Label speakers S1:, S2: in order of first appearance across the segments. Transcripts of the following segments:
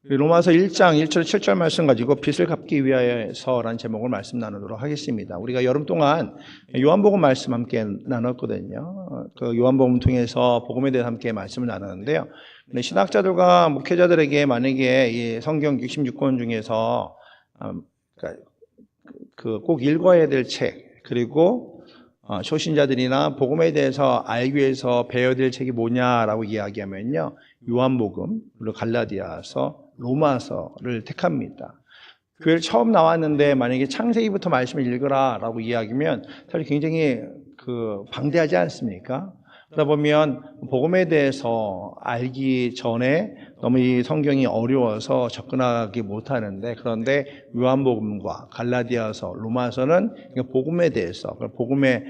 S1: 로마서 1장 1절 7절 말씀 가지고 빚을 갚기 위하여서라는 제목을 말씀 나누도록 하겠습니다. 우리가 여름 동안 요한복음 말씀 함께 나눴거든요. 그 요한복음 통해서 복음에 대해서 함께 말씀을 나눴는데요. 신학자들과 목회자들에게 만약에 이 성경 66권 중에서 꼭 읽어야 될 책, 그리고 초신자들이나 복음에 대해서 알기 위해서 배워야 될 책이 뭐냐라고 이야기하면요, 요한복음, 그리고 갈라디아서, 로마서를 택합니다. 교회를 처음 나왔는데 만약에 창세기부터 말씀을 읽으라라고 이야기하면 사실 굉장히 방대하지 않습니까? 그러다 보면 복음에 대해서 알기 전에 너무 이 성경이 어려워서 접근하기 못하는데, 그런데 요한복음과 갈라디아서, 로마서는 복음에 대해서, 복음의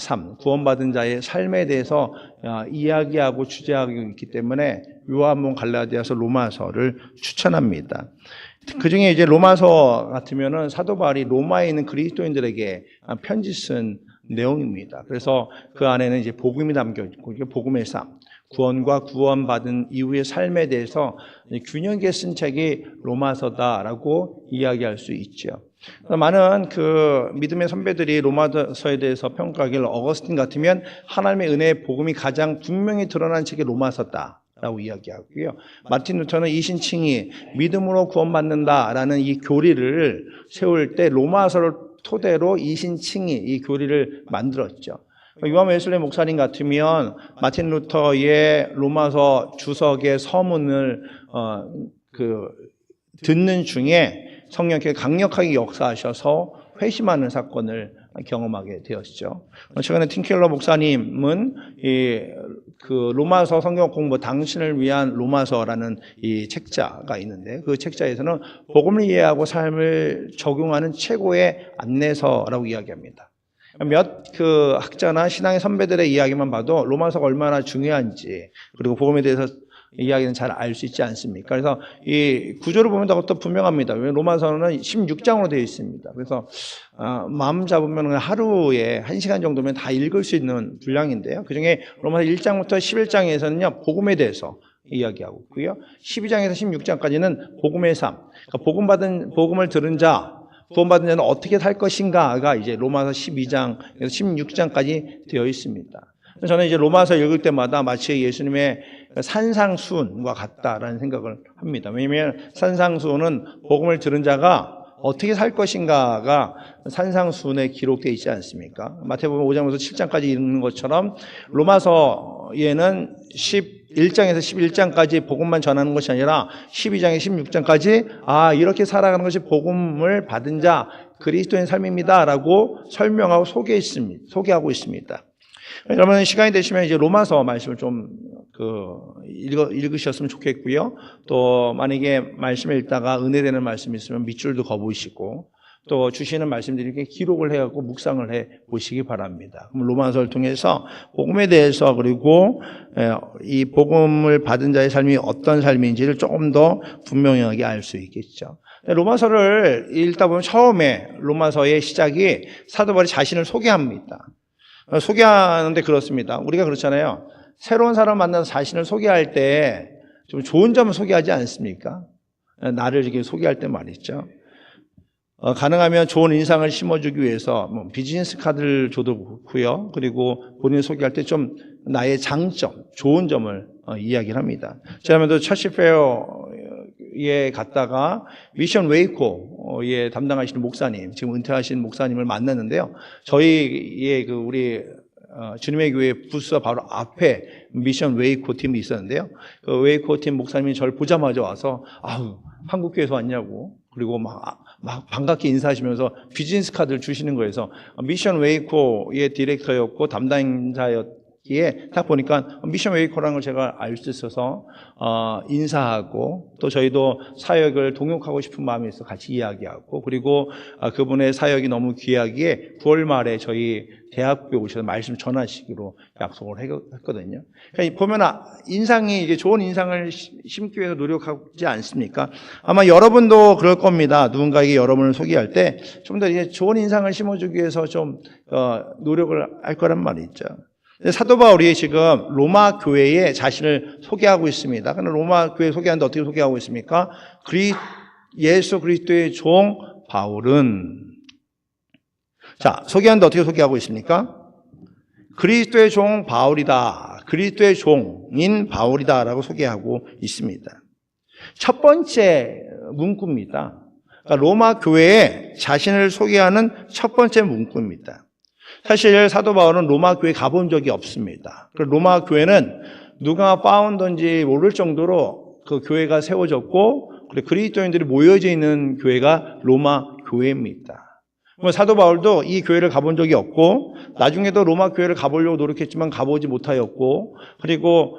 S1: 삶, 구원받은 자의 삶에 대해서 이야기하고 주제하고 있기 때문에 요한복음, 갈라디아서, 로마서를 추천합니다. 그 중에 이제 로마서 같으면은 사도 바울이 로마에 있는 그리스도인들에게 편지 쓴 내용입니다. 그래서 그 안에는 이제 복음이 담겨 있고, 복음의 삶, 구원과 구원받은 이후의 삶에 대해서 균형 있게 쓴 책이 로마서다라고 이야기할 수 있죠. 많은 믿음의 선배들이 로마서에 대해서 평가하기를, 어거스틴 같으면 하나님의 은혜의 복음이 가장 분명히 드러난 책이 로마서다라고 이야기하고요. 마틴 루터는 이신칭이 믿음으로 구원받는다라는 이 교리를 세울 때 로마서를 토대로 이신칭이 이 교리를 만들었죠. 요한 웨슬리 목사님 같으면 마틴 루터의 로마서 주석의 서문을 듣는 중에 성령께서 강력하게 역사하셔서 회심하는 사건을 경험하게 되었죠. 최근에 팀켈러 목사님은 로마서 성경 공부 당신을 위한 로마서라는 이 책자가 있는데, 그 책자에서는 복음을 이해하고 삶을 적용하는 최고의 안내서라고 이야기합니다. 몇 학자나 신앙의 선배들의 이야기만 봐도 로마서가 얼마나 중요한지, 그리고 복음에 대해서 이야기는 잘 알 수 있지 않습니까? 그래서 이 구조를 보면 더 분명합니다. 왜냐하면 로마서는 16장으로 되어 있습니다. 그래서 마음 잡으면 하루에 1시간 정도면 다 읽을 수 있는 분량인데요. 그중에 로마서 1장부터 11장에서는요, 복음에 대해서 이야기하고 있고요. 12장에서 16장까지는 복음의 삶, 그러니까 복음을 들은 자, 구원받은 자는 어떻게 살 것인가가 이제 로마서 12장에서 16장까지 되어 있습니다. 저는 이제 로마서 읽을 때마다 마치 예수님의 산상수훈과 같다라는 생각을 합니다. 왜냐하면 산상수훈은 복음을 들은 자가 어떻게 살 것인가가 산상수훈에 기록되어 있지 않습니까? 마태복음 5장에서 7장까지 읽는 것처럼 로마서에는 11장에서 11장까지 복음만 전하는 것이 아니라 12장에서 16장까지 이렇게 살아가는 것이 복음을 받은 자 그리스도인 삶입니다라고 설명하고 소개하고 있습니다. 여러분 시간이 되시면 이제 로마서 말씀을 좀 읽으셨으면 좋겠고요. 또 만약에 말씀을 읽다가 은혜되는 말씀이 있으면 밑줄도 그어보시고, 또 주시는 말씀들이 이렇게 기록을 해갖고 묵상을 해 보시기 바랍니다. 그럼 로마서를 통해서 복음에 대해서, 그리고 이 복음을 받은 자의 삶이 어떤 삶인지를 조금 더 분명하게 알 수 있겠죠. 로마서를 읽다 보면 처음에 로마서의 시작이 사도 바울이 자신을 소개합니다. 소개하는데 그렇습니다. 우리가 그렇잖아요. 새로운 사람 만나서 자신을 소개할 때 좀 좋은 점을 소개하지 않습니까? 나를 이렇게 소개할 때 말이죠. 가능하면 좋은 인상을 심어주기 위해서 비즈니스 카드를 줘도 좋고요. 그리고 본인을 소개할 때 좀 나의 장점, 좋은 점을 이야기를 합니다. 지난번에도 처치 페어에 갔다가 미션 웨이코에 담당하시는 목사님, 지금 은퇴하신 목사님을 만났는데요. 저희의 우리 주님의 교회 부스와 바로 앞에 미션 웨이코 팀이 있었는데요. 그 웨이코 팀 목사님이 저를 보자마자 와서 한국교회에서 왔냐고, 그리고 막 반갑게 인사하시면서 비즈니스 카드를 주시는 거에서 미션 웨이코의 디렉터였고 담당자였기에 딱 보니까 미션 웨이코라는 걸 제가 알 수 있어서 인사하고, 또 저희도 사역을 동역하고 싶은 마음이 있어서 같이 이야기하고, 그리고 그분의 사역이 너무 귀하기에 9월 말에 저희 대학교에 오셔서 말씀 전하시기로 약속을 했거든요. 그러니까 보면 인상이 이게 좋은 인상을 심기 위해서 노력하지 않습니까? 아마 여러분도 그럴 겁니다. 누군가에게 여러분을 소개할 때 좀 더 좋은 인상을 심어주기 위해서 좀 노력을 할 거란 말이죠. 사도 바울이 지금 로마 교회에 자신을 소개하고 있습니다. 그럼 로마 교회 소개하는데 어떻게 소개하고 있습니까? 예수 그리스도의 종 바울은, 자, 소개하는데 어떻게 소개하고 있습니까? 그리스도의 종 바울이다. 그리스도의 종인 바울이다라고 소개하고 있습니다. 첫 번째 문구입니다. 그러니까 로마 교회에 자신을 소개하는 첫 번째 문구입니다. 사실 사도 바울은 로마 교회 가본 적이 없습니다. 로마 교회는 누가 파운더인지 모를 정도로 그 교회가 세워졌고 그리스도인들이 모여져 있는 교회가 로마 교회입니다. 사도 바울도 이 교회를 가본 적이 없고 나중에도 로마 교회를 가보려고 노력했지만 가보지 못하였고 그리고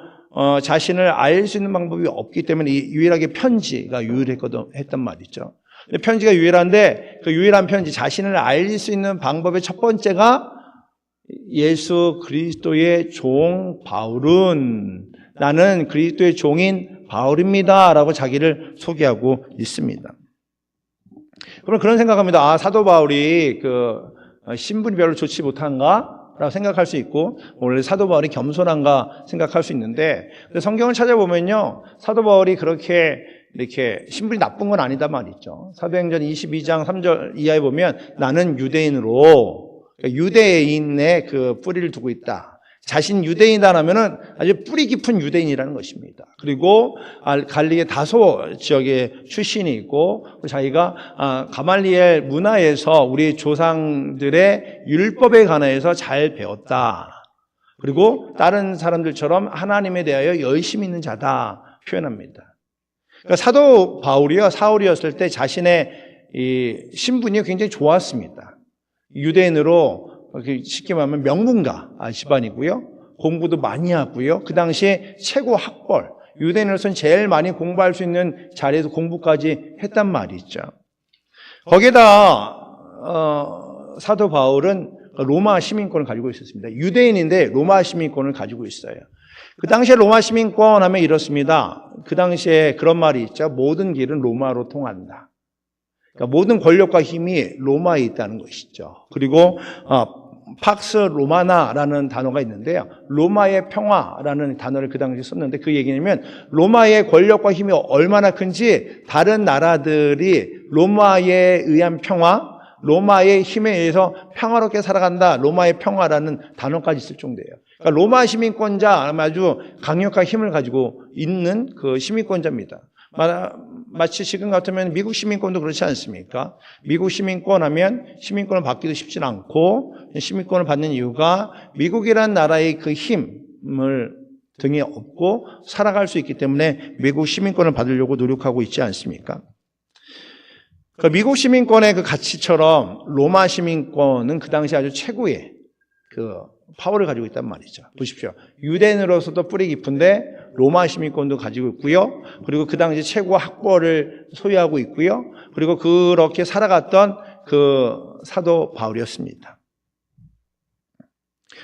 S1: 자신을 알 수 있는 방법이 없기 때문에 유일하게 편지가 유일했단 말이죠. 편지가 유일한데 그 유일한 편지, 자신을 알 수 있는 방법의 첫 번째가 예수 그리스도의 종 바울은, 나는 그리스도의 종인 바울입니다 라고 자기를 소개하고 있습니다. 그럼 그런 생각합니다. 사도 바울이 신분이 별로 좋지 못한가? 라고 생각할 수 있고, 원래 사도 바울이 겸손한가 생각할 수 있는데, 근데 성경을 찾아보면요, 사도 바울이 그렇게 이렇게 신분이 나쁜 건 아니다 말이죠. 사도행전 22장 3절 이하에 보면 나는 유대인으로, 그러니까 유대인의 그 뿌리를 두고 있다. 자신 유대인이라면은 아주 뿌리 깊은 유대인이라는 것입니다. 그리고 갈릴리 다소 지역의 출신이 있고 자기가 가말리엘 문화에서 우리 조상들의 율법에 관해서 잘 배웠다. 그리고 다른 사람들처럼 하나님에 대하여 열심히 있는 자다 표현합니다. 그러니까 사도 바울이요, 사울이었을 때 자신의 이 신분이 굉장히 좋았습니다. 유대인으로 쉽게 말하면 명문가 집안이고요. 공부도 많이 하고요. 그 당시에 최고 학벌, 유대인으로서는 제일 많이 공부할 수 있는 자리에서 공부까지 했단 말이죠. 거기에다 사도 바울은 로마 시민권을 가지고 있었습니다. 유대인인데 로마 시민권을 가지고 있어요. 그 당시에 로마 시민권 하면 이렇습니다. 그 당시에 그런 말이 있죠. 모든 길은 로마로 통한다. 그러니까 모든 권력과 힘이 로마에 있다는 것이죠. 그리고 팍스 로마나라는 단어가 있는데요. 로마의 평화라는 단어를 그 당시에 썼는데 그 얘기냐면 로마의 권력과 힘이 얼마나 큰지 다른 나라들이 로마에 의한 평화, 로마의 힘에 의해서 평화롭게 살아간다. 로마의 평화라는 단어까지 쓸 정도예요. 그러니까 로마 시민권자 아주 강력한 힘을 가지고 있는 그 시민권자입니다. 마치 지금 같으면 미국 시민권도 그렇지 않습니까? 미국 시민권 하면 시민권을 받기도 쉽진 않고 시민권을 받는 이유가 미국이라는 나라의 그 힘을 등에 업고 살아갈 수 있기 때문에 미국 시민권을 받으려고 노력하고 있지 않습니까? 그 미국 시민권의 그 가치처럼 로마 시민권은 그 당시 아주 최고의 그 파워를 가지고 있단 말이죠. 보십시오. 유대인으로서도 뿌리 깊은데 로마 시민권도 가지고 있고요. 그리고 그 당시 최고 학벌을 소유하고 있고요. 그리고 그렇게 살아갔던 그 사도 바울이었습니다.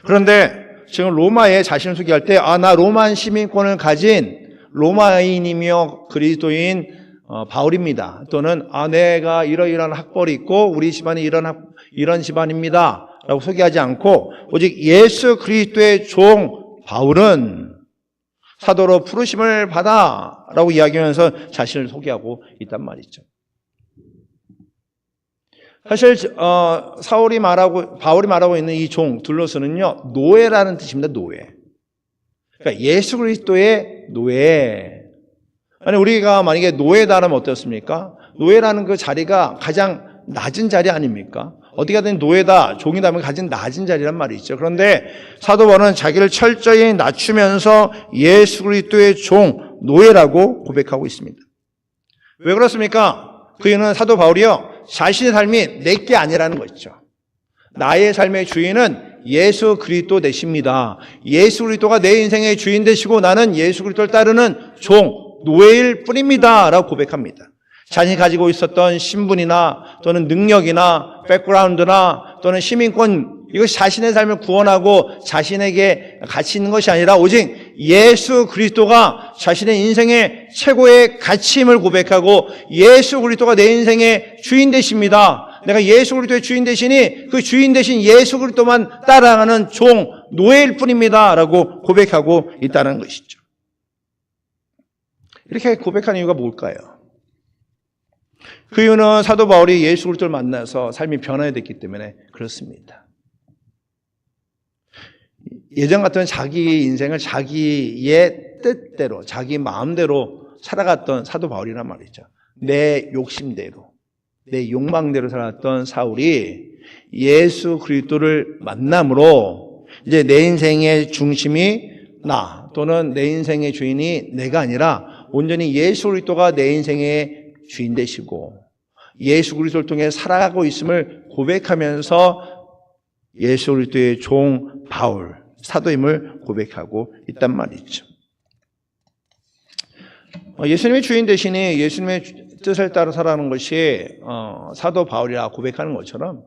S1: 그런데 지금 로마에 자신을 소개할 때 나 로마 시민권을 가진 로마인이며 그리스도인 바울입니다. 또는 내가 이러이러한 학벌이 있고 우리 집안이 이런 집안입니다. 라고 소개하지 않고 오직 예수 그리스도의 종 바울은 사도로 부르심을 받아 라고 이야기하면서 자신을 소개하고 있단 말이죠. 사실 바울이 말하고 있는 이 종 둘러서는요, 노예라는 뜻입니다. 노예. 그러니까 예수 그리스도의 노예. 아니 우리가 만약에 노예다라면 어떻습니까? 노예라는 그 자리가 가장 낮은 자리 아닙니까? 어디 가든 노예다, 종이다면 가진 낮은 자리란 말이 있죠. 그런데 사도 바울은 자기를 철저히 낮추면서 예수 그리스도의 종, 노예라고 고백하고 있습니다. 왜 그렇습니까? 그 이유는 사도 바울이요, 자신의 삶이 내게 아니라는 것이죠. 나의 삶의 주인은 예수 그리스도 되십니다. 예수 그리스도가 내 인생의 주인 되시고 나는 예수 그리스도를 따르는 종, 노예일 뿐입니다. 라고 고백합니다. 자신이 가지고 있었던 신분이나 또는 능력이나 백그라운드나 또는 시민권, 이것이 자신의 삶을 구원하고 자신에게 가치 있는 것이 아니라 오직 예수 그리스도가 자신의 인생의 최고의 가치임을 고백하고 예수 그리스도가 내 인생의 주인 되십니다. 내가 예수 그리스도의 주인 되시니 그 주인 되신 예수 그리스도만 따라가는 종, 노예일 뿐입니다 라고 고백하고 있다는 것이죠. 이렇게 고백하는 이유가 뭘까요? 그 이유는 사도 바울이 예수 그리스도를 만나서 삶이 변화됐기 때문에 그렇습니다. 예전 같은 자기 인생을 자기의 뜻대로, 자기 마음대로 살아갔던 사도 바울이란 말이죠. 내 욕심대로, 내 욕망대로 살았던 사울이 예수 그리스도를 만남으로 이제 내 인생의 중심이 나, 또는 내 인생의 주인이 내가 아니라 온전히 예수 그리스도가 내 인생의 주인 되시고 예수 그리스도를 통해 살아가고 있음을 고백하면서 예수 그리스도의 종 바울, 사도임을 고백하고 있단 말이죠. 예수님의 주인 대신에 예수님의 뜻을 따라 살아가는 것이 사도 바울이라 고백하는 것처럼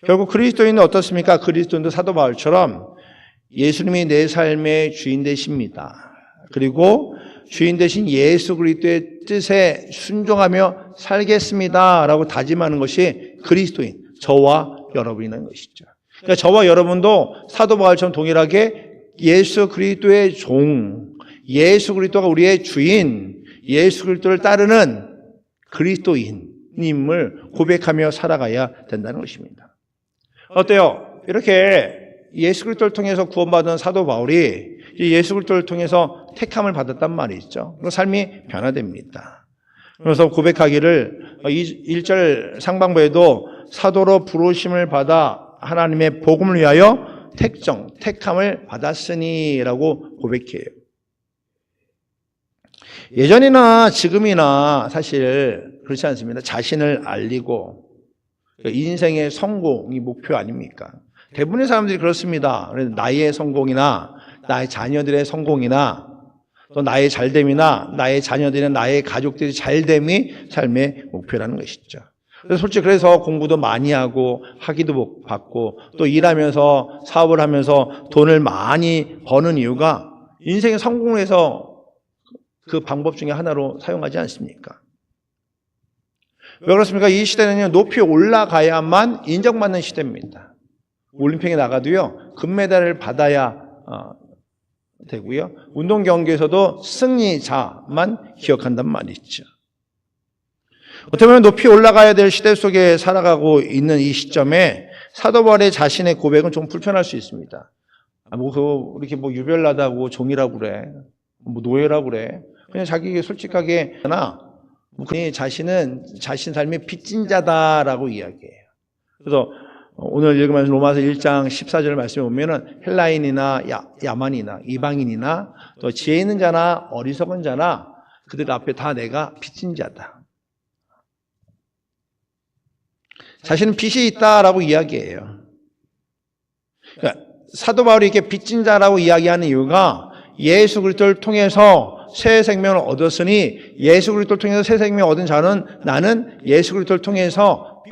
S1: 결국 그리스도인은 어떻습니까? 그리스도인도 사도 바울처럼 예수님이 내 삶의 주인 되십니다. 그리고 주인 되신 예수 그리스도의 뜻에 순종하며 살겠습니다 라고 다짐하는 것이 그리스도인, 저와 여러분이라는 것이죠. 그러니까 저와 여러분도 사도 바울처럼 동일하게 예수 그리스도의 종, 예수 그리스도가 우리의 주인, 예수 그리스도를 따르는 그리스도인임을 고백하며 살아가야 된다는 것입니다. 어때요? 이렇게 예수 그리스도를 통해서 구원받은 사도 바울이 예수 그리스도를 통해서 택함을 받았단 말이죠. 그리고 삶이 변화됩니다. 그래서 고백하기를 1절 상반부에도 사도로 부르심을 받아 하나님의 복음을 위하여 택함을 받았으니 라고 고백해요. 예전이나 지금이나 사실 그렇지 않습니다. 자신을 알리고 인생의 성공이 목표 아닙니까? 대부분의 사람들이 그렇습니다. 나의 성공이나 나의 자녀들의 성공이나 또 나의 잘됨이나 나의 자녀들이나 나의 가족들의 잘됨이 삶의 목표라는 것이죠. 그래서 공부도 많이 하고 학위도 받고 또 일하면서 사업을 하면서 돈을 많이 버는 이유가 인생의 성공을 해서 그 방법 중에 하나로 사용하지 않습니까? 왜 그렇습니까? 이 시대는요, 높이 올라가야만 인정받는 시대입니다. 올림픽에 나가도요, 금메달을 받아야 되고요. 운동 경기에서도 승리자만 기억한단 말이죠. 어떻게 보면 높이 올라가야 될 시대 속에 살아가고 있는 이 시점에 사도 바울의 자신의 고백은 좀 불편할 수 있습니다. 이렇게 유별나다고 종이라고 그래. 노예라고 그래. 그냥 자기에게 솔직하게 그냥 자신은 자신 삶의 빚진 자다라고 이야기해요. 그래서 오늘 읽으면서 로마서 1장 14절 말씀에 보면은 헬라인이나 야만이나 이방인이나 또 지혜 있는 자나 어리석은 자나 그들 앞에 다 내가 빚진 자다. 자신은 빚이 있다라고 이야기해요. 그러니까 사도 바울이 이렇게 빚진 자라고 이야기하는 이유가 예수 그리스도를 통해서 새 생명을 얻었으니 예수 그리스도를 통해서 새 생명을 얻은 자는 나는 예수 그리스도를 통해서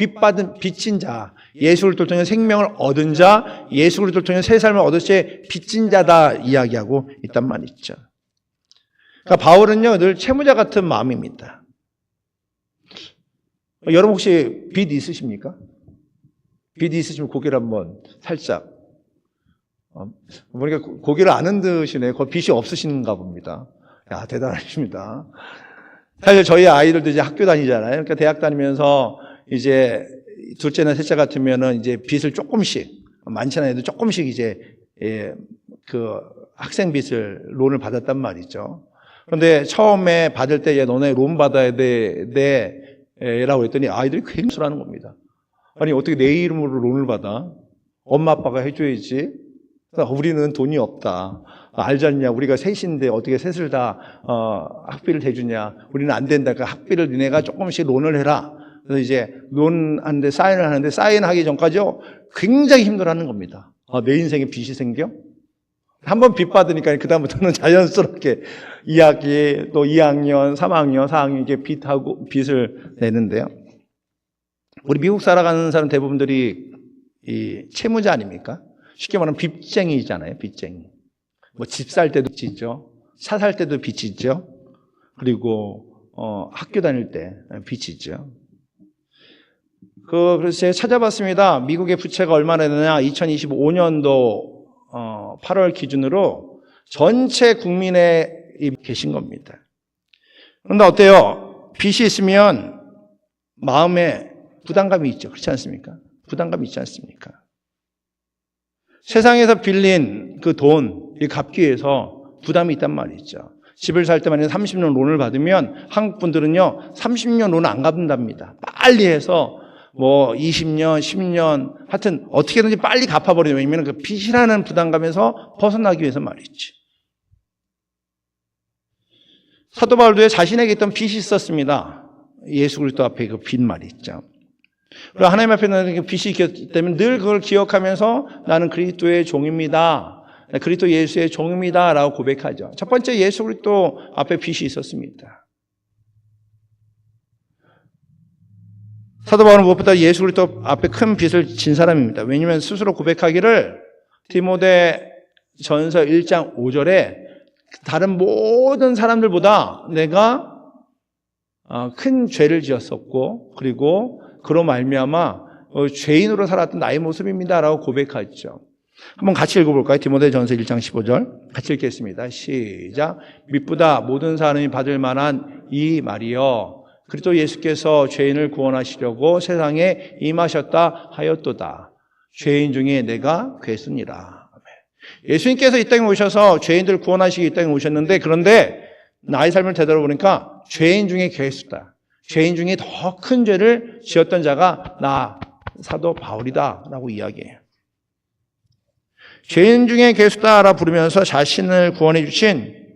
S1: 빚진 자, 예수 그리스도를 통해서 생명을 얻은 자, 예수 그리스도를 통해서 새 삶을 얻었을 때 빚진 자다 이야기하고 있단 말이죠. 그러니까 바울은요 늘 채무자 같은 마음입니다. 여러분 혹시 빚 있으십니까? 빚 있으시면 고개를 한번 살짝 보니까 고개를 안 흔드시네. 거의 빚이 없으신가 봅니다. 야, 대단하십니다. 사실 저희 아이들도 이제 학교 다니잖아요. 그러니까 대학 다니면서 이제 둘째나 셋째 같으면은 이제 빚을 조금씩, 많지는 않아도 조금씩 이제, 그 학생 빚을 론을 받았단 말이죠. 그런데 처음에 받을 때 너네 론 받아야 돼, 라고 했더니 아이들이 굉장히 술하는 겁니다. 아니, 어떻게 내 이름으로 론을 받아? 엄마 아빠가 해줘야지. 우리는 돈이 없다. 알지 않냐? 우리가 셋인데 어떻게 셋을 다 학비를 대주냐? 우리는 안 된다. 그 학비를 니네가 조금씩 론을 해라. 그래서 이제 론하는데 사인을 하는데 사인하기 전까지요 굉장히 힘들어하는 겁니다. 내 인생에 빚이 생겨? 한번 빚 받으니까 그다음부터는 자연스럽게 2학기, 또 2학년, 3학년, 4학년 이렇게 빚을 내는데요. 우리 미국 살아가는 사람 대부분들이 이 채무자 아닙니까? 쉽게 말하면 빚쟁이잖아요, 빚쟁이. 집 살 때도 빚이죠. 차 살 때도 빚이죠. 그리고, 학교 다닐 때 빚이죠. 그래서 제가 찾아봤습니다. 미국의 부채가 얼마나 되느냐. 2025년도 8월 기준으로 전체 국민에 계신 겁니다. 그런데 어때요? 빚이 있으면 마음에 부담감이 있죠. 그렇지 않습니까? 부담감이 있지 않습니까? 세상에서 빌린 그 돈, 이 갚기 위해서 부담이 있단 말이죠. 집을 살 때만 해도 30년 론을 받으면 한국 분들은요, 30년 론을 안 갚는답니다. 빨리 해서 20년, 10년, 하여튼 어떻게든지 빨리 갚아버리면, 왜냐면 그 빚이라는 부담감에서 벗어나기 위해서 말이지. 사도 바울도 자신에게 있던 빚이 있었습니다. 예수 그리스도 앞에 그 빚 말이죠. 그리고 하나님 앞에는 빚이 있기 때문에 늘 그걸 기억하면서 나는 그리스도의 종입니다. 그리스도 예수의 종입니다. 라고 고백하죠. 첫 번째 예수 그리스도 앞에 빚이 있었습니다. 사도 바울은 무엇보다 예수 그리스도 앞에 큰 빚을 진 사람입니다. 왜냐하면 스스로 고백하기를 디모데 전서 1장 5절에 다른 모든 사람들보다 내가 큰 죄를 지었었고 그리고 그로 말미암아 죄인으로 살았던 나의 모습입니다. 라고 고백하죠. 한번 같이 읽어볼까요? 디모데 전서 1장 15절 같이 읽겠습니다. 시작. 믿보다 모든 사람이 받을 만한 이 말이여 그리스도 예수께서 죄인을 구원하시려고 세상에 임하셨다 하였도다. 죄인 중에 내가 괴수니라. 예수님께서 이 땅에 오셔서 죄인들을 구원하시기 이 땅에 오셨는데 그런데 나의 삶을 되돌아보니까 죄인 중에 괴수다. 죄인 중에 더 큰 죄를 지었던 자가 나 사도 바울이다 라고 이야기해요. 죄인 중에 괴수다라 부르면서 자신을 구원해 주신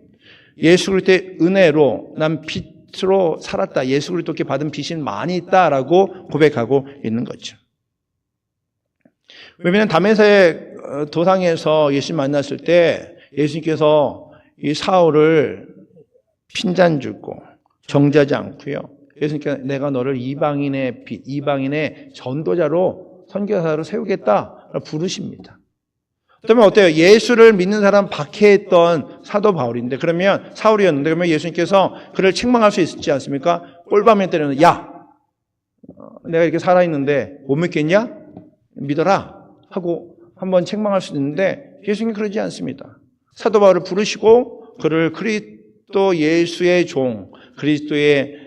S1: 예수 그리스도의 은혜로 난 빛으로 살았다. 예수 그리스도께 받은 빚이 많이 있다라고 고백하고 있는 거죠. 왜냐하면 다메섹 도상에서 예수님 만났을 때 예수님께서 이 사울을 핀잔 주고 정죄하지 않고요. 예수님께서 내가 너를 이방인의 빛, 이방인의 전도자로 선교사로 세우겠다 부르십니다. 그러면 어때요? 예수를 믿는 사람 박해했던 사도 바울인데 그러면 사울이었는데 그러면 예수님께서 그를 책망할 수 있지 않습니까? 꼴밤에 때리는 야 내가 이렇게 살아있는데 못 믿겠냐? 믿어라 하고 한번 책망할 수 있는데 예수님이 그러지 않습니다. 사도 바울을 부르시고 그를 그리스도 예수의 종 그리스도의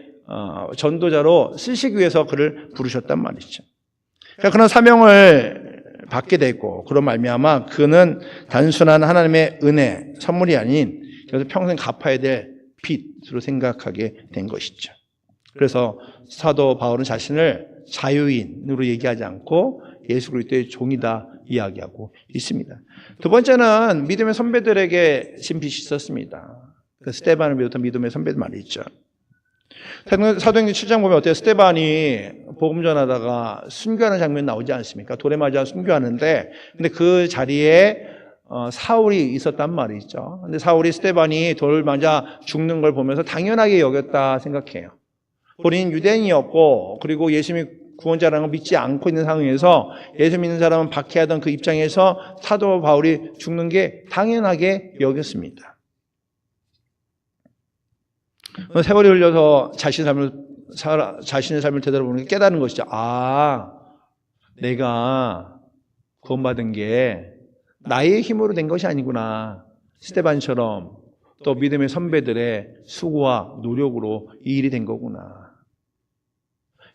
S1: 전도자로 쓰시기 위해서 그를 부르셨단 말이죠. 그러니까 그런 사명을 받게 되고 그런 말미암아 그는 단순한 하나님의 은혜, 선물이 아닌 그래서 평생 갚아야 될 빚으로 생각하게 된 것이죠. 그래서 사도 바울은 자신을 자유인으로 얘기하지 않고 예수 그리스도의 종이다 이야기하고 있습니다. 두 번째는 믿음의 선배들에게 진 빚이 있었습니다. 스데반을 비롯한 믿음의 선배들 말이 있죠. 사도행전 7장 보면 어때요? 스데반이 복음 전하다가 순교하는 장면 나오지 않습니까? 돌에 맞아 순교하는데 근데 그 자리에 사울이 있었단 말이죠. 근데 사울이 스데반이 돌 맞아 죽는 걸 보면서 당연하게 여겼다 생각해요. 본인 유대인이었고 그리고 예수님이 구원자라는 걸 믿지 않고 있는 상황에서 예수 믿는 사람은 박해하던 그 입장에서 사도 바울이 죽는 게 당연하게 여겼습니다. 세월이 흘려서 자신의 삶을 되돌아보는 게 깨달은 것이죠. 아, 내가 구원받은 게 나의 힘으로 된 것이 아니구나. 스데반처럼 또 믿음의 선배들의 수고와 노력으로 이 일이 된 거구나.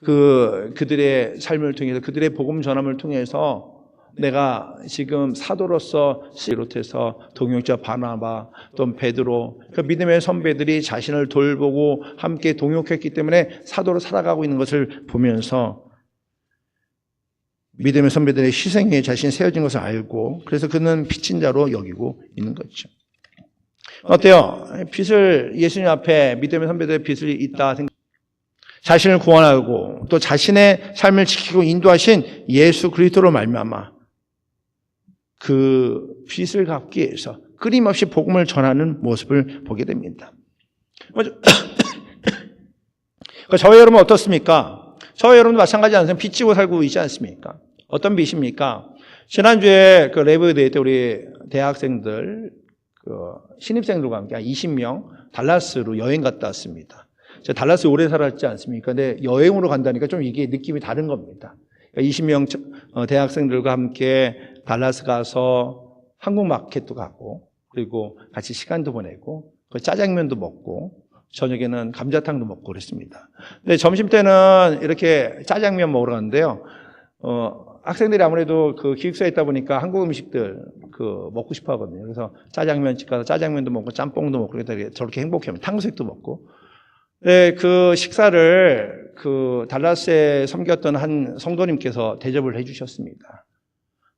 S1: 그들의 삶을 통해서 그들의 복음 전함을 통해서 내가 지금 사도로서 비롯해서 동역자 바나바 또 베드로 그 믿음의 선배들이 자신을 돌보고 함께 동역했기 때문에 사도로 살아가고 있는 것을 보면서 믿음의 선배들의 희생에 자신이 세워진 것을 알고 그래서 그는 빚진 자로 여기고 있는 거죠. 어때요? 빚을 예수님 앞에 믿음의 선배들의 빚을 있다 생각. 자신을 구원하고 또 자신의 삶을 지키고 인도하신 예수 그리스도로 말미암아 그 빚을 갚기 위해서 끊임없이 복음을 전하는 모습을 보게 됩니다. 저희 여러분 어떻습니까? 저희 여러분도 마찬가지 않습니까? 빚지고 살고 있지 않습니까? 어떤 빚입니까? 지난주에 그 레이버 데이 때 우리 대학생들 신입생들과 함께 한 20명 달라스로 여행 갔다 왔습니다. 제가 달라스에 오래 살았지 않습니까? 근데 여행으로 간다니까 좀 이게 느낌이 다른 겁니다. 20명 대학생들과 함께 달라스 가서 한국 마켓도 가고 그리고 같이 시간도 보내고 그 짜장면도 먹고 저녁에는 감자탕도 먹고 그랬습니다. 근데 점심 때는 이렇게 짜장면 먹으러 갔는데요. 학생들이 아무래도 그 기숙사에 있다 보니까 한국 음식들 먹고 싶어 하거든요. 그래서 짜장면집 가서 짜장면도 먹고 짬뽕도 먹고 저렇게 행복해합니다. 탕수육도 먹고. 네, 그 식사를 달라스에 섬겼던 한 성도님께서 대접을 해주셨습니다.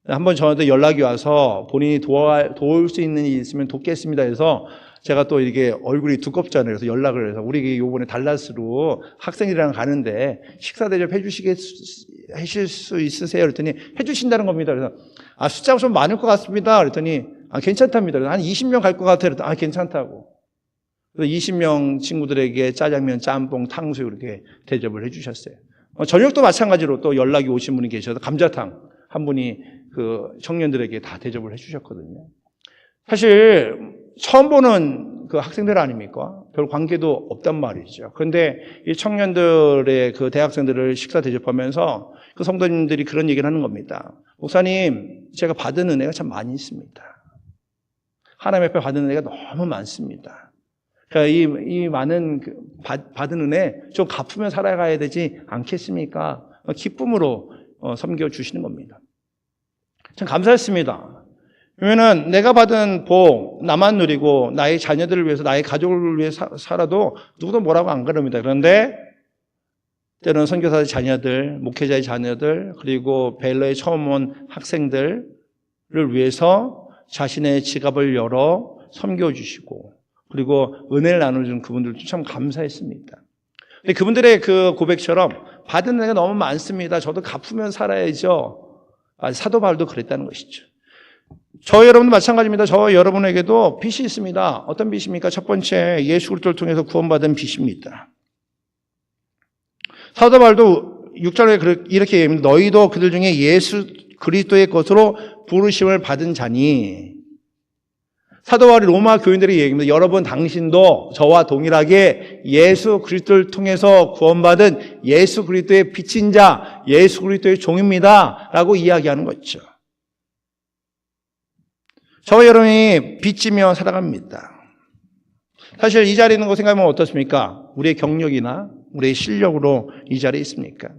S1: 한번 저한테 연락이 와서 본인이 도울 수 있는 일이 있으면 돕겠습니다 해서 제가 또 이게 얼굴이 두껍잖아요. 그래서 연락을 해서 우리 요번에 달라스로 학생이랑 가는데 식사 대접 하실 수 있으세요? 그랬더니 해주신다는 겁니다. 그래서 숫자가 좀 많을 것 같습니다. 그랬더니 괜찮답니다. 그래서 한 20명 갈 것 같아요. 그랬더니 괜찮다고. 그래서 20명 친구들에게 짜장면, 짬뽕, 탕수육 이렇게 대접을 해주셨어요. 저녁도 마찬가지로 또 연락이 오신 분이 계셔서 감자탕 한 분이 그 청년들에게 다 대접을 해주셨거든요. 사실 처음 보는 그 학생들 아닙니까? 별 관계도 없단 말이죠. 그런데 이 청년들의 그 대학생들을 식사 대접하면서 그 성도님들이 그런 얘기를 하는 겁니다. 목사님, 제가 받은 은혜가 참 많이 있습니다. 하나님 앞에 받은 은혜가 너무 많습니다. 그러니까 이 많은 받은 은혜 좀 갚으며 살아가야 되지 않겠습니까? 기쁨으로 섬겨주시는 겁니다. 참 감사했습니다. 왜냐면 내가 받은 복 나만 누리고 나의 자녀들을 위해서 나의 가족을 위해 살아도 누구도 뭐라고 안 그럽니다. 그런데 때로는 선교사의 자녀들, 목회자의 자녀들 그리고 벨러에 처음 온 학생들을 위해서 자신의 지갑을 열어 섬겨주시고 그리고 은혜를 나눠주는 그분들도 참 감사했습니다. 근데 그분들의 그 고백처럼 받은 은혜가 너무 많습니다. 저도 갚으면 살아야죠. 사도 바울도 그랬다는 것이죠. 저 여러분도 마찬가지입니다. 저 여러분에게도 빚이 있습니다. 어떤 빚입니까? 첫 번째 예수 그리스도를 통해서 구원받은 빚입니다. 사도 바울도 6절에 이렇게 얘기합니다. 너희도 그들 중에 예수 그리스도의 것으로 부르심을 받은 자니. 사도 바울이 로마 교인들에게 얘기합니다. 여러분 당신도 저와 동일하게 예수 그리스도를 통해서 구원받은 예수 그리스도의 빚진 자, 예수 그리스도의 종입니다. 라고 이야기하는 거죠. 저와 여러분이 빚지며 살아갑니다. 사실 이 자리에 있는 거 생각하면 어떻습니까? 우리의 경력이나 우리의 실력으로 이 자리에 있습니까?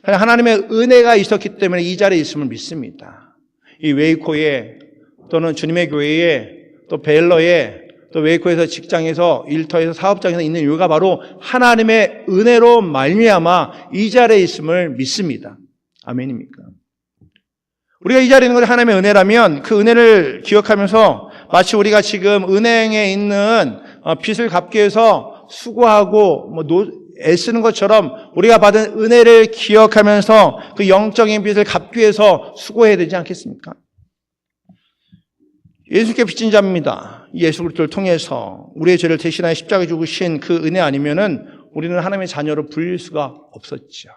S1: 하나님의 은혜가 있었기 때문에 이 자리에 있음을 믿습니다. 이 웨이코에 또는 주님의 교회에 또 벨러에 또 웨이코에서 직장에서 일터에서 사업장에서 있는 이유가 바로 하나님의 은혜로 말미암아 이 자리에 있음을 믿습니다. 아멘입니까? 우리가 이 자리에 있는 것이 하나님의 은혜라면 그 은혜를 기억하면서 마치 우리가 지금 은행에 있는 빚을 갚기 위해서 수고하고 애쓰는 것처럼 우리가 받은 은혜를 기억하면서 그 영적인 빚을 갚기 위해서 수고해야 되지 않겠습니까? 예수께 빚진 자입니다. 예수 그리스도를 통해서 우리의 죄를 대신하여 십자가에 죽으신 그 은혜 아니면은 우리는 하나님의 자녀로 불릴 수가 없었죠.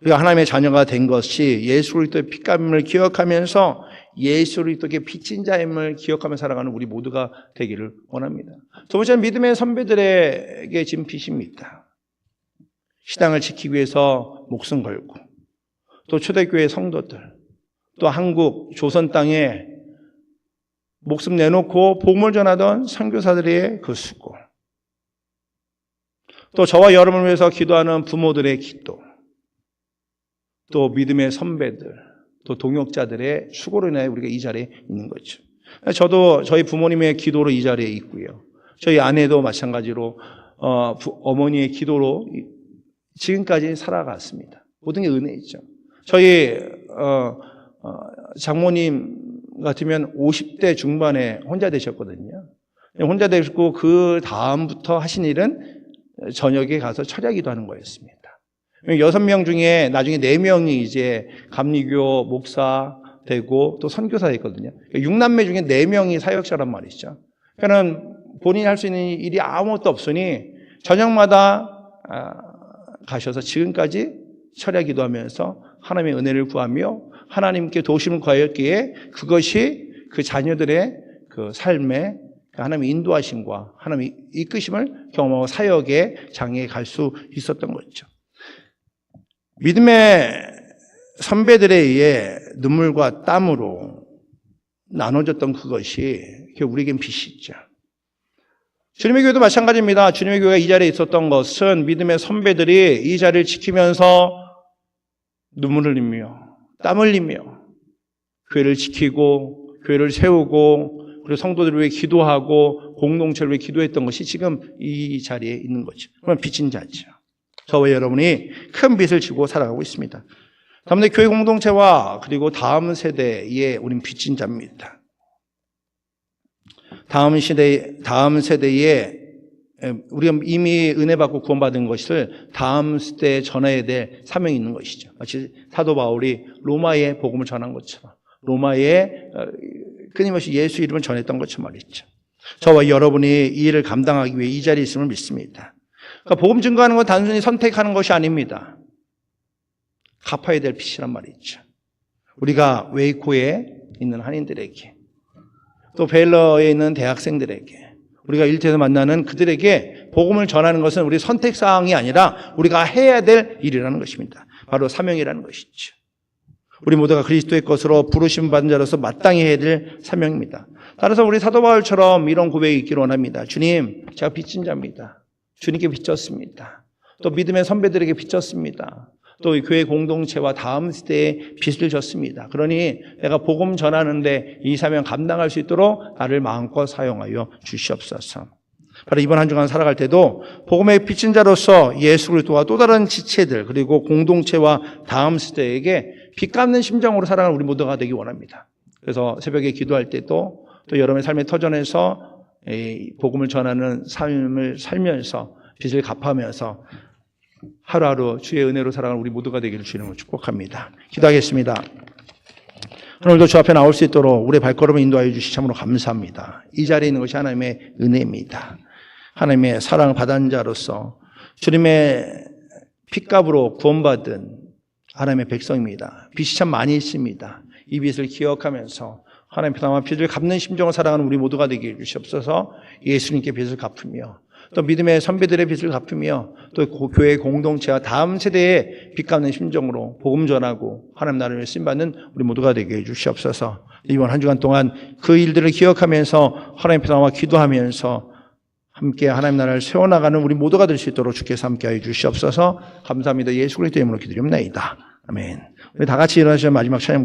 S1: 우리가 하나님의 자녀가 된 것이 예수 그리스도의 핏값임을 기억하면서 예수 그리스도께 빚진 자임을 기억하며 살아가는 우리 모두가 되기를 원합니다. 두 번째는 믿음의 선배들에게 진 빚입니다. 신앙을 지키기 위해서 목숨 걸고 또 초대교회 성도들 또 한국 조선 땅에 목숨 내놓고 복음을 전하던 선교사들의 그 수고 또 저와 여러분을 위해서 기도하는 부모들의 기도 또 믿음의 선배들 또 동역자들의 수고로 인하여 우리가 이 자리에 있는 거죠. 저도 저희 부모님의 기도로 이 자리에 있고요. 저희 아내도 마찬가지로 어머니의 기도로 지금까지 살아갔습니다. 모든 게 은혜이죠. 저희 장모님 같으면 50대 중반에 혼자 되셨거든요. 혼자 되셨고 그 다음부터 하신 일은 저녁에 가서 철야기도 하는 거였습니다. 6명 중에 나중에 4명이 이제 감리교 목사 되고 또 선교사 됐거든요. 6남매 중에 4명이 사역자란 말이죠. 그러니까 본인이 할 수 있는 일이 아무것도 없으니 저녁마다 가셔서 지금까지 철야 기도하면서 하나님의 은혜를 구하며 하나님께 도심을 구하였기에 그것이 그 자녀들의 그 삶에 하나님의 인도하심과 하나님의 이끄심을 경험하고 사역의 장에 갈 수 있었던 거죠. 믿음의 선배들에 의해 눈물과 땀으로 나눠졌던 그것이 우리에겐 빛이죠. 주님의 교회도 마찬가지입니다. 주님의 교회가 이 자리에 있었던 것은 믿음의 선배들이 이 자리를 지키면서 눈물을 흘리며 땀 흘리며 교회를 지키고 교회를 세우고 그리고 성도들을 위해 기도하고 공동체를 위해 기도했던 것이 지금 이 자리에 있는 거죠. 그러면 빚진 자죠. 저와 여러분이 큰 빚을 지고 살아가고 있습니다. 다음에 교회 공동체와 그리고 다음 세대에 우린 빚진 자입니다. 다음 세대에 우리가 이미 은혜 받고 구원받은 것을 다음 세대에 전해야 될 사명이 있는 것이죠. 마치 사도 바울이 로마에 복음을 전한 것처럼 로마에 끊임없이 예수 이름을 전했던 것처럼 말이죠. 저와 여러분이 이 일을 감당하기 위해 이 자리에 있음을 믿습니다. 그러니까 복음 증거하는 건 단순히 선택하는 것이 아닙니다. 갚아야 될 빚이란 말이죠. 우리가 웨이코에 있는 한인들에게 또 베일러에 있는 대학생들에게 우리가 일터에서 만나는 그들에게 복음을 전하는 것은 우리 선택사항이 아니라 우리가 해야 될 일이라는 것입니다. 바로 사명이라는 것이죠. 우리 모두가 그리스도의 것으로 부르심 받은 자로서 마땅히 해야 될 사명입니다. 따라서 우리 사도 바울처럼 이런 고백이 있기를 원합니다. 주님, 제가 빚진 자입니다. 주님께 빚졌습니다. 또 믿음의 선배들에게 빚졌습니다. 또 교회 공동체와 다음 세대에 빚을 졌습니다. 그러니 내가 복음 전하는데 이 사명 감당할 수 있도록 나를 마음껏 사용하여 주시옵소서. 바로 이번 한 주간 살아갈 때도 복음의 빚진 자로서 예수 그리스도와 또 다른 지체들 그리고 공동체와 다음 세대에게 빚 갚는 심정으로 살아가는 우리 모두가 되기 원합니다. 그래서 새벽에 기도할 때도 또 여러분의 삶의 터전에서 복음을 전하는 삶을 살면서 빚을 갚아면서 하루하루 주의 은혜로 살아가는 우리 모두가 되기를 주님으로 축복합니다. 기도하겠습니다. 오늘도 주 앞에 나올 수 있도록 우리의 발걸음을 인도하여 주시 참으로 감사합니다. 이 자리에 있는 것이 하나님의 은혜입니다. 하나님의 사랑을 받은 자로서 주님의 핏값으로 구원받은 하나님의 백성입니다. 빚이 참 많이 있습니다. 이 빚을 기억하면서 하나님 피나와 빚을 갚는 심정을 살아가는 우리 모두가 되게 해주시옵소서. 예수님께 빚을 갚으며 또 믿음의 선배들의 빚을 갚으며 또 교회 공동체와 다음 세대에 빚 갚는 심정으로 복음 전하고 하나님 나라를 쓰임받는 우리 모두가 되게 해주시옵소서. 이번 한 주간 동안 그 일들을 기억하면서 하나님 피나와 기도하면서 함께 하나님 나라를 세워나가는 우리 모두가 될 수 있도록 주께서 함께하여 주시옵소서. 감사합니다. 예수 그리스도 이름으로 기도드립니다. 아멘. 우리 다 같이 일어나셔서 마지막 찬양 부르시겠습니다.